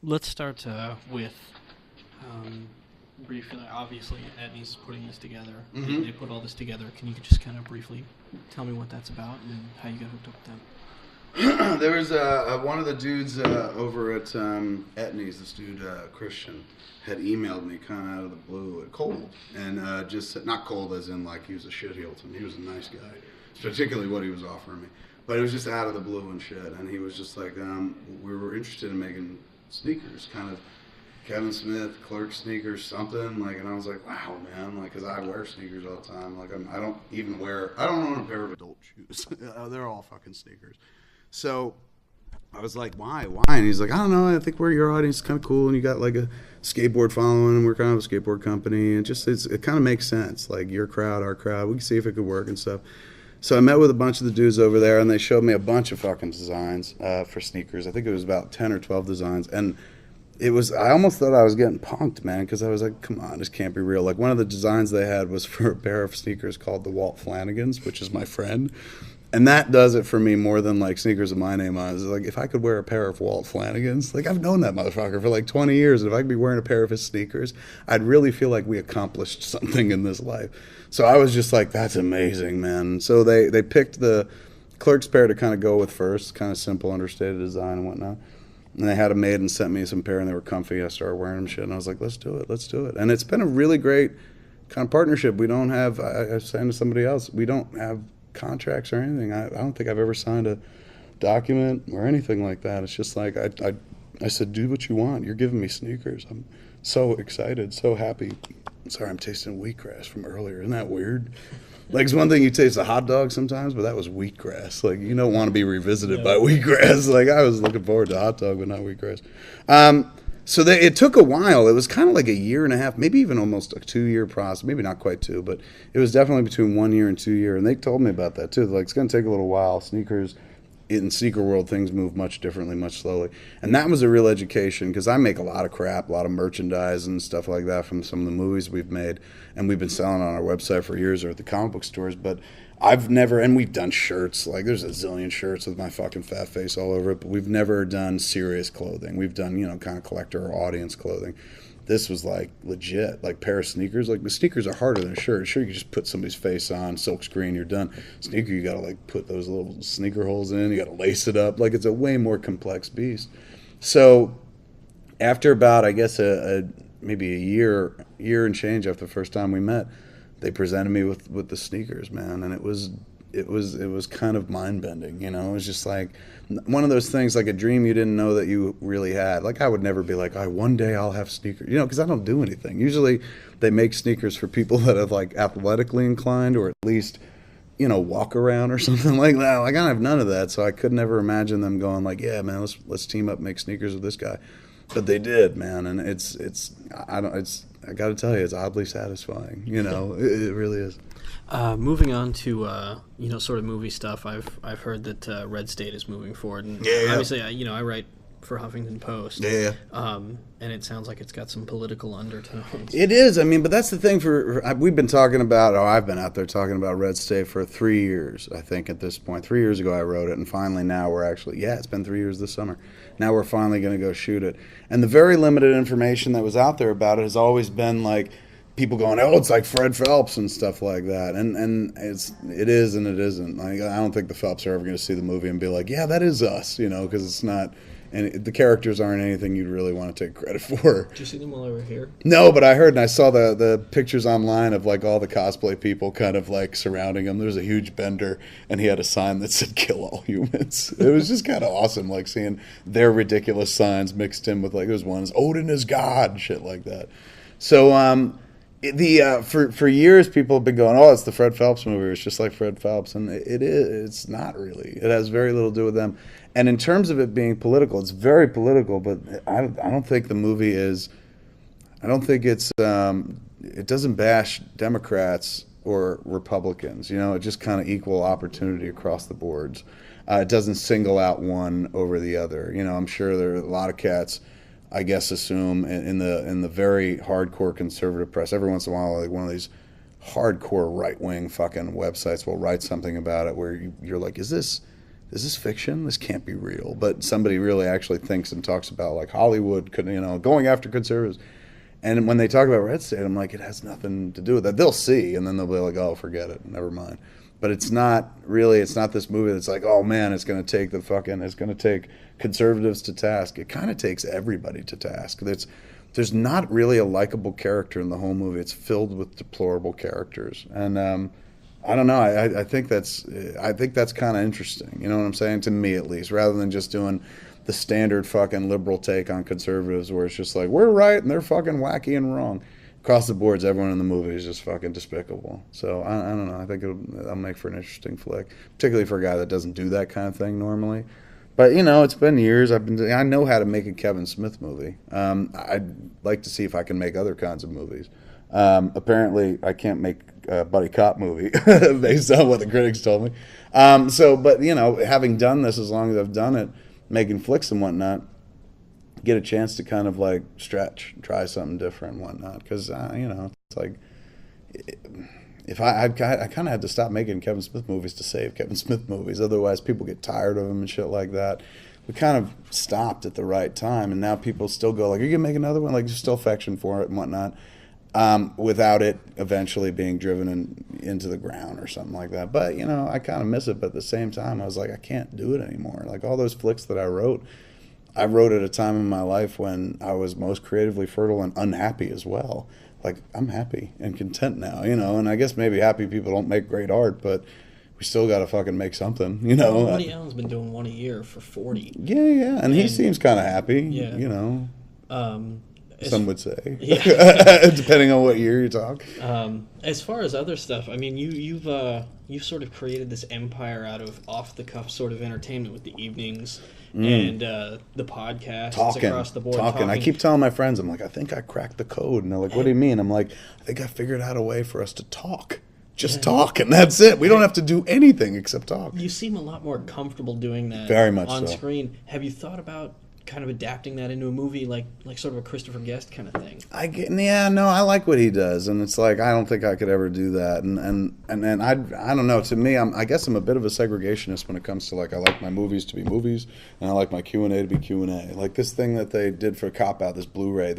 Let's start with briefly. Obviously, Etnies is putting this together. They put all this together. Can you just kind of briefly tell me what that's about and how you got hooked up with them? There was one of the dudes over at Etnies, this dude Christian, had emailed me kind of out of the blue, cold, and just not cold as in like he was a shitheel to me. He was a nice guy, particularly what he was offering me. But it was just out of the blue and shit. And he was just like, we were interested in making sneakers, kind of Kevin Smith, Clerk sneakers, something like. And I was like, wow, man, like, cause I wear sneakers all the time. Like, I don't own a pair of adult shoes. They're all fucking sneakers. So I was like, why? And he's like, I don't know. I think your audience is kind of cool, and you got like a skateboard following, and we're kind of a skateboard company, and it kind of makes sense. Like your crowd, our crowd. We can see if it could work and stuff. So I met with a bunch of the dudes over there, and they showed me a bunch of fucking designs for sneakers. I think it was about 10 or 12 designs, and I almost thought I was getting punked, man, because I was like, come on, this can't be real. Like one of the designs they had was for a pair of sneakers called the Walt Flanagans, which is my friend. And that does it for me more than like sneakers with my name on it. It's like if I could wear a pair of Walt Flanagans, like I've known that motherfucker for like 20 years, and if I could be wearing a pair of his sneakers, I'd really feel like we accomplished something in this life. So I was just like, that's amazing, man. So they picked the Clerks pair to kind of go with first, kind of simple, understated design and whatnot. And they had them made and sent me some pair, and they were comfy. I started wearing them shit, and I was like, let's do it. And it's been a really great kind of partnership. We don't have, I was saying to somebody else, we don't have contracts or anything. I don't think I've ever signed a document or anything like that. It's just like I said, do what you want. You're giving me sneakers. I'm so excited, so happy. Sorry, I'm tasting wheatgrass from earlier. Isn't that weird? Like it's one thing you taste a hot dog sometimes, but that was wheatgrass. Like you don't want to be revisited by wheatgrass. Like I was looking forward to hot dog, but not wheatgrass. So it took a while. It was kind of like a year and a half, maybe even almost a 2-year process. Maybe not quite 2, but it was definitely between 1 year and 2 years. And they told me about that too. Like it's going to take a little while. Sneakers, in sneaker world, things move much differently, much slowly. And that was a real education because I make a lot of crap, a lot of merchandise and stuff like that from some of the movies we've made. And we've been selling on our website for years or at the comic book stores. But I've never, and we've done shirts, like there's a zillion shirts with my fucking fat face all over it, but we've never done serious clothing. We've done, kind of collector or audience clothing. This was like legit, like pair of sneakers. Like the sneakers are harder than a shirt. Sure, you can just put somebody's face on, silk screen, you're done. Sneaker, you gotta like put those little sneaker holes in, you gotta lace it up. Like it's a way more complex beast. So after about, I guess, maybe a year and change after the first time we met, they presented me with the sneakers, man, and it was kind of mind bending, It was just like one of those things, like a dream you didn't know that you really had. Like I would never be like, one day I'll have sneakers, because I don't do anything. Usually, they make sneakers for people that are like athletically inclined or at least, walk around or something like that. Like I have none of that, so I could never imagine them going like, yeah, man, let's team up, make sneakers with this guy. But they did, man, and I got to tell you, it's oddly satisfying. It really is. Moving on to sort of movie stuff. I've heard that Red State is moving forward, and obviously, I write for Huffington Post. Yeah. And it sounds like it's got some political undertones. It is. I mean, but that's the thing. We've been talking about. I've been out there talking about Red State for 3 years. I think at this point, 3 years ago I wrote it, and finally now we're actually. Yeah, it's been 3 years this summer. Now we're finally going to go shoot it. And the very limited information that was out there about it has always been like people going, oh, it's like Fred Phelps and stuff like that. And it is and it isn't. Like I don't think the Phelps are ever going to see the movie and be like, yeah, that is us, because it's not. And the characters aren't anything you'd really want to take credit for. Did you see them while they were here? No, but I heard and I saw the pictures online of like all the cosplay people kind of like surrounding him. There was a huge bender, and he had a sign that said "Kill all humans." It was just kind of awesome, like seeing their ridiculous signs mixed in with like there's one's Odin is God, shit like that. So for years people have been going, oh, it's the Fred Phelps movie. It's just like Fred Phelps, and it is. It's not really. It has very little to do with them. And in terms of it being political, it's very political. But I don't think the movie is. I don't think it's. It doesn't bash Democrats or Republicans. It just kind of equal opportunity across the boards. It doesn't single out one over the other. I'm sure there are a lot of cats. I guess assume in the very hardcore conservative press, every once in a while, like one of these hardcore right wing fucking websites will write something about it where you're like, is this is this fiction? This can't be real. But somebody really actually thinks and talks about like Hollywood, going after conservatives. And when they talk about Red State, I'm like, it has nothing to do with that. They'll see, and then they'll be like, oh, forget it, never mind. But it's not this movie that's like, oh man, it's going to take conservatives to task. It kind of takes everybody to task. There's not really a likable character in the whole movie. It's filled with deplorable characters. And I don't know. I think that's kind of interesting. You know what I'm saying? To me, at least, rather than just doing the standard fucking liberal take on conservatives, where it's just like we're right and they're fucking wacky and wrong. Across the boards, everyone in the movie is just fucking despicable. So I don't know. I think it'll make for an interesting flick, particularly for a guy that doesn't do that kind of thing normally. But it's been years. I know how to make a Kevin Smith movie. I'd like to see if I can make other kinds of movies. Apparently, I can't make a buddy cop movie based on what the critics told me. But having done this as long as I've done it, making flicks and whatnot, get a chance to kind of like stretch, try something different and whatnot. Because it's like if I kind of had to stop making Kevin Smith movies to save Kevin Smith movies. Otherwise, people get tired of them and shit like that. We kind of stopped at the right time, and now people still go like, "Are you gonna make another one?" Like, there's still affection for it and whatnot, without it eventually being driven into the ground or something like that. But I kind of miss it. But at the same time, I was like, I can't do it anymore. Like all those flicks that I wrote at a time in my life when I was most creatively fertile and unhappy as well. Like, I'm happy and content now, and I guess maybe happy people don't make great art, but we still got to fucking make something, Woody Allen's been doing one a year for 40. Yeah, and he seems kind of happy, some would say, depending on what year you talk. As far as other stuff, I mean, you've sort of created this empire out of off-the-cuff sort of entertainment with the evenings and the podcasts across the board. Talking. I keep telling my friends, I'm like, I think I cracked the code. And they're like, what do you mean? I'm like, I think I figured out a way for us to talk. Just talk, and that's it. We don't have to do anything except talk. You seem a lot more comfortable doing that very much on so. Screen. Have you thought about kind of adapting that into a movie, like sort of a Christopher Guest kind of thing? I like what he does, and it's like I don't think I could ever do that, and I don't know. To me, I guess I'm a bit of a segregationist when it comes to like I like my movies to be movies, and I like my Q&A to be Q&A. Like this thing that they did for Cop Out, this Blu-ray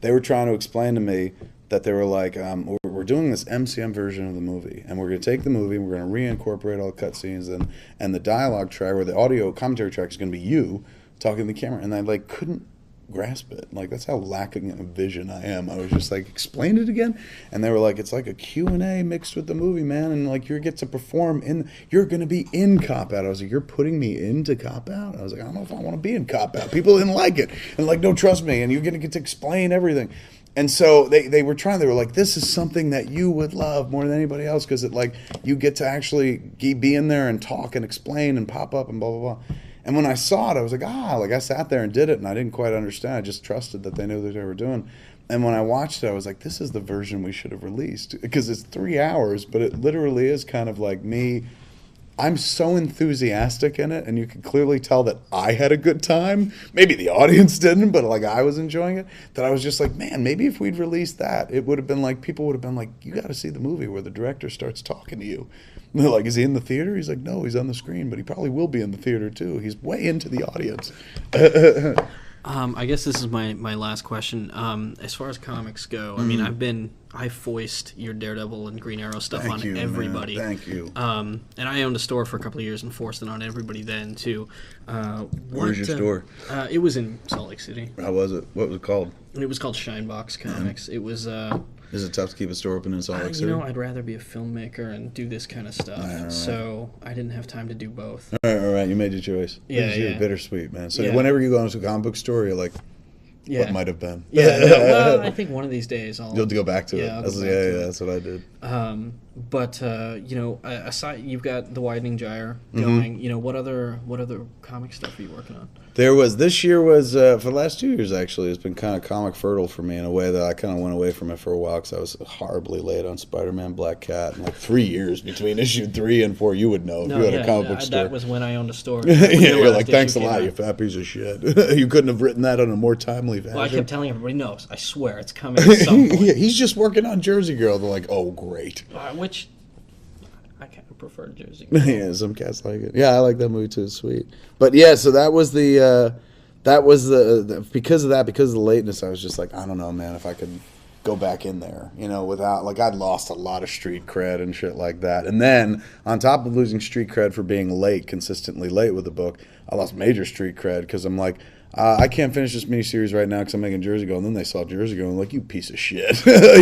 they were trying to explain to me that they were like, we're doing this MCM version of the movie, and we're going to take the movie and we're going to reincorporate all the cutscenes and the dialogue track or the audio commentary track is going to be you talking to the camera, and I like couldn't grasp it. Like that's how lacking of vision I am. I was just like, explain it again, and they were like, it's like a Q&A mixed with the movie, man, and like you get to perform you're going to be in Cop Out. I was like, you're putting me into Cop Out? I was like, I don't know if I want to be in Cop Out. People didn't like it, and like, don't trust me, and you're going to get to explain everything. And so they were like, this is something that you would love more than anybody else because it like you get to actually be in there and talk and explain and pop up and blah blah blah. And when I saw it, I was like, I sat there and did it, and I didn't quite understand. I just trusted that they knew what they were doing. And when I watched it, I was like, this is the version we should have released. Because it's 3 hours, but it literally is kind of like me. I'm so enthusiastic in it, and you can clearly tell that I had a good time. Maybe the audience didn't, but like I was enjoying it. That I was just like, man, maybe if we'd released that, it would have been like, people would have been like, you got to see the movie where the director starts talking to you. And they're like, is he in the theater? He's like, no, he's on the screen, but he probably will be in the theater too. He's way into the audience. I guess this is my last question. As far as comics go, I mean, I foist your Daredevil and Green Arrow stuff on everybody. Man. Thank you. And I owned a store for a couple of years and forced it on everybody then too. Where's your store? It was in Salt Lake City. How was it? What was it called? It was called Shinebox Comics. It was. Is it tough to keep a store open in Salt Lake City? I'd rather be a filmmaker and do this kind of stuff. Right. So I didn't have time to do both. All right. You made your choice. Yeah. You're bittersweet, man. So whenever you go into a comic book store, you're like, what might have been. Yeah. Well, I think one of these days you'll go back to it. That's what I did. But aside, you've got the Widening Gyre going. Mm-hmm. What other comic stuff are you working on? This year was for the last 2 years actually. It's been kind of comic fertile for me in a way that I kind of went away from it for a while because I was horribly late on Spider-Man, Black Cat, and like 3 years between issue 3 and 4. You would know if you had a comic book store. That was when I owned a store. You're like, thanks a lot, you fat piece of shit. You couldn't have written that on a more timely fashion. Well, I kept telling everybody, no, I swear it's coming at some point. He's just working on Jersey Girl. They're like, oh, great. Which prefer Jersey. Yeah, some cats like it. Yeah, I like that movie too. It's sweet. But yeah, so that was the because of the lateness, I was just like, I don't know, man, if I could go back in there, without, like, I'd lost a lot of street cred and shit like that. And then on top of losing street cred for being consistently late with the book, I lost major street cred because I'm like, I can't finish this miniseries right now because I'm making Jersey Girl. And then they saw Jersey Girl and like, you piece of shit.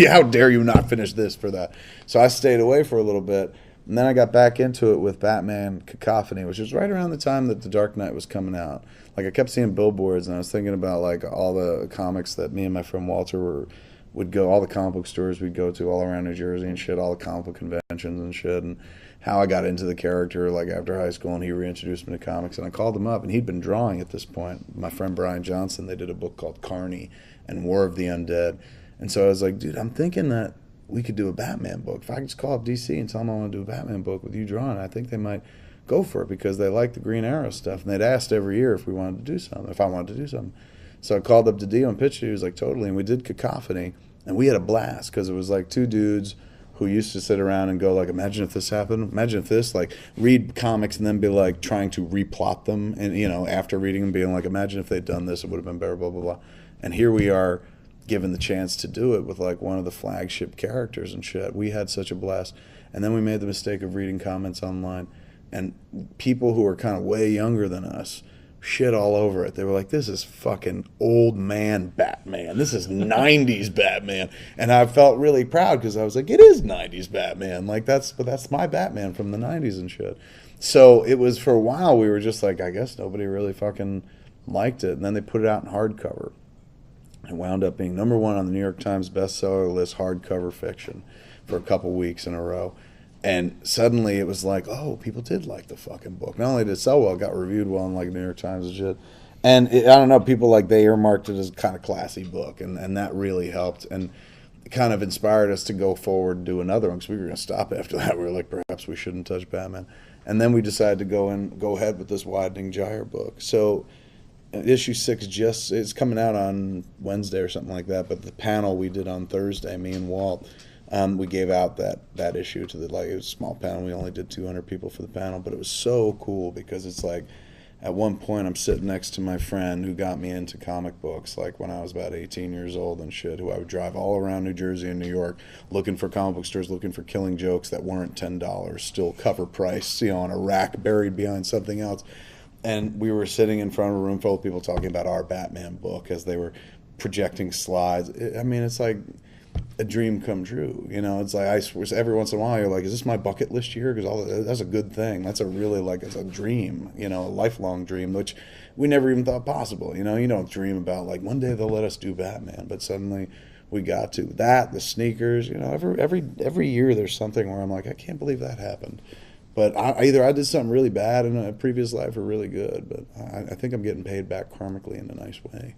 How dare you not finish this for that? So I stayed away for a little bit. And then I got back into it with Batman Cacophony, which was right around the time that The Dark Knight was coming out. Like, I kept seeing billboards, and I was thinking about, like, all the comics that me and my friend Walter would go, all the comic book stores we'd go to all around New Jersey and shit, all the comic book conventions and shit, and how I got into the character, like, after high school, and he reintroduced me to comics. And I called him up, and he'd been drawing at this point. My friend Bryan Johnson, they did a book called Carney and War of the Undead. And so I was like, dude, I'm thinking that we could do a Batman book. If I could just call up DC and tell them I want to do a Batman book with you drawing, I think they might go for it because they like the Green Arrow stuff. And they'd asked every year if we wanted to do something, if I wanted to do something. So I called up to Dio and pitched it. He was like, totally. And we did Cacophony. And we had a blast because it was like two dudes who used to sit around and go like, imagine if this happened. Imagine if this, like, read comics and then be like trying to replot them. And, after reading them being like, imagine if they'd done this, it would have been better, blah, blah, blah. And here we are, given the chance to do it with like one of the flagship characters and shit. We had such a blast. And then we made the mistake of reading comments online, and people who were kind of way younger than us shit all over it. They were like, this is fucking old man Batman. This is 90s Batman. And I felt really proud because I was like, it is 90s Batman. Like, that's my Batman from the 90s and shit. So it was, for a while, we were just like, I guess nobody really fucking liked it. And then they put it out in hardcover. It wound up being #1 on the New York Times bestseller list, hardcover fiction, for a couple weeks in a row. And suddenly it was like, oh, people did like the fucking book. Not only did it sell well, it got reviewed well in like New York Times and shit. And I don't know, people like, they earmarked it as a kind of classy book, and that really helped. And it kind of inspired us to go forward and do another one because we were going to stop after that. We were like, perhaps we shouldn't touch Batman. And then we decided to go ahead with this Widening Gyre book. So issue 6 is coming out on Wednesday or something like that, but the panel we did on Thursday, me and Walt, we gave out that issue to it was a small panel. We only did 200 people for the panel, but it was so cool because it's like, at one point I'm sitting next to my friend who got me into comic books, like when I was about 18 years old and shit, who I would drive all around New Jersey and New York looking for comic book stores, looking for Killing Jokes that weren't $10, still cover price, on a rack buried behind something else. And we were sitting in front of a room full of people talking about our Batman book as they were projecting slides. I mean, it's like a dream come true. It's like, every once in a while you're like, is this my bucket list year? Because that's a good thing. That's a really, like, it's a dream, a lifelong dream, which we never even thought possible. You don't dream about, like, one day they'll let us do Batman, but suddenly we got to. That, the sneakers, every year there's something where I'm like, I can't believe that happened. But either I did something really bad in a previous life or really good. But I think I'm getting paid back karmically in a nice way.